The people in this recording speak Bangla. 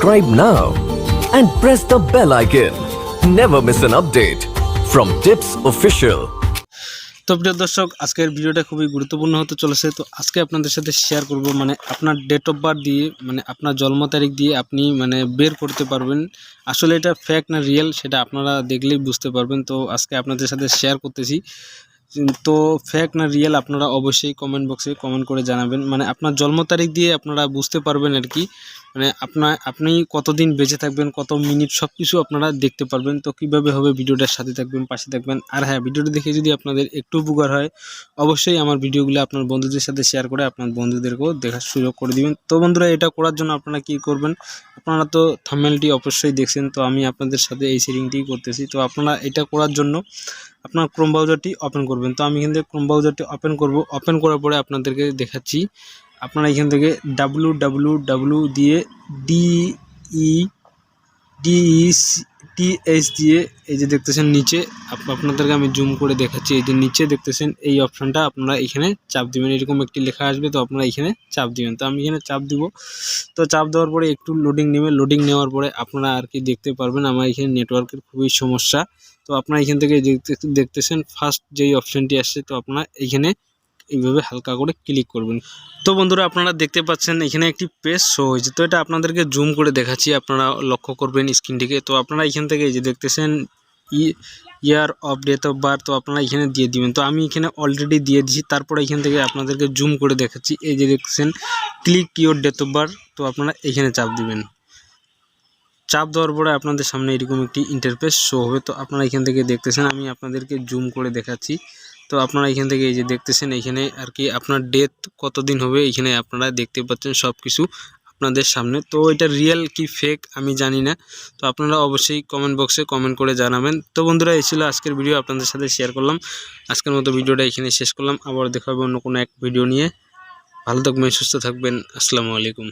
subscribe now and press the bell icon. Never miss an update from Tips Official. তো প্রিয় দর্শক, আজকের ভিডিওটা খুবই গুরুত্বপূর্ণ হতে চলেছে। তো আজকে আপনাদের সাথে শেয়ার করব মানে আপনার ডেট অফ বার্থ দিয়ে মানে আপনার জন্ম তারিখ দিয়ে আপনি মানে বের করতে পারবেন আসলে এটা ফেক না রিয়েল, সেটা আপনারা দেখলেই বুঝতে পারবেন। তো আজকে আপনাদের সাথে শেয়ার করতেছি। তো ফেক না রিয়েল আপনারা অবশ্যই কমেন্ট বক্সে কমেন্ট করে জানাবেন। মানে আপনার জন্ম তারিখ দিয়ে আপনারা বুঝতে পারবেন আর কি, মানে আপনি কতদিন বেঁচে থাকবেন, কত মিনিট, সব কিছু আপনারা দেখতে পারবেন। তো কীভাবে হবে ভিডিওটার সাথে থাকবেন, পাশে থাকবেন। আর হ্যাঁ, ভিডিওটা দেখে যদি আপনাদের একটু উপকার হয় অবশ্যই আমার ভিডিওগুলো আপনার বন্ধুদের সাথে শেয়ার করে আপনার বন্ধুদেরকেও দেখার সুযোগ করে দিবেন। তো বন্ধুরা, এটা করার জন্য আপনারা কি করবেন, আপনারা তো থাম্বনেলটি অবশ্যই দেখছেন। তো আমি আপনাদের সাথে এই সেটিংটি করতেছি। তো আপনারা এটা করার জন্য আপনার ক্রোম ব্রাউজারটি ওপেন করবেন। তো আমি এখান থেকে ক্রোম ব্রাউজারটি ওপেন করব। ওপেন করার পরে আপনাদেরকে দেখাচ্ছি। আপনারা এখান থেকে www দিয়ে DETH দিয়ে এই যে দেখতেছেন নিচে, আপনাদেরকে আমি জুম করে দেখাচ্ছি। এই যে নিচে দেখতেছেন এই অপশানটা, আপনারা এখানে চাপ দিবেন। এরকম একটি লেখা আসবে, তো আপনারা এখানে চাপ দিবেন। তো আমি এখানে চাপ দিব। তো চাপ দেওয়ার পরে একটু লোডিং নেবে। লোডিং নেওয়ার পরে আপনারা আর কি দেখতে পারবেন আমার এখানে নেটওয়ার্কের খুবই সমস্যা। তো আপনারা এখান থেকে দেখতেছেন ফার্স্ট যেই অপশানটি আসছে, তো আপনারা এখানে এইভাবে হালকা করে ক্লিক করবেন। তো বন্ধুরা, আপনারা দেখতে পাচ্ছেন এখানে একটি পেজ শো হয়েছে। তো এটা আপনাদেরকে জুম করে দেখাচ্ছি, আপনারা লক্ষ্য করবেন স্ক্রিনটিকে। তো আপনারা এখান থেকে এই যে দেখতেছেন year of date of birth, তো আপনারা এখানে দিয়ে দিবেন। তো আমি এখানে অলরেডি দিয়ে দিয়েছি। তারপরে এখান থেকে আপনাদেরকে জুম করে দেখাচ্ছি। এই যে দেখছেন click your date of birth, তো আপনারা এখানে চাপ দিবেন। চাপ দেওয়ার পরে আপনাদের সামনে এরকম একটি ইন্টারফেস শো হবে। তো আপনারা এখান থেকে দেখতেছেন, আমি আপনাদেরকে জুম করে দেখাচ্ছি। তো আপনারা এখান থেকে এই যে দেখতেছেন এখানে আর কি আপনার ডেট কতদিন হবে এখানে আপনারা দেখতে পাচ্ছেন সব কিছু আপনাদের সামনে। তো এটা রিয়েল কি ফেক আমি জানি না, তো আপনারা অবশ্যই কমেন্ট বক্সে কমেন্ট করে জানাবেন। তো বন্ধুরা, এই ছিল আজকের ভিডিও, আপনাদের সাথে শেয়ার করলাম। আজকের মতো ভিডিওটা এখানে শেষ করলাম। আবার দেখা হবে অন্য কোনো এক ভিডিও নিয়ে। ভালো থাকবেন, সুস্থ থাকবেন। আসসালামু আলাইকুম।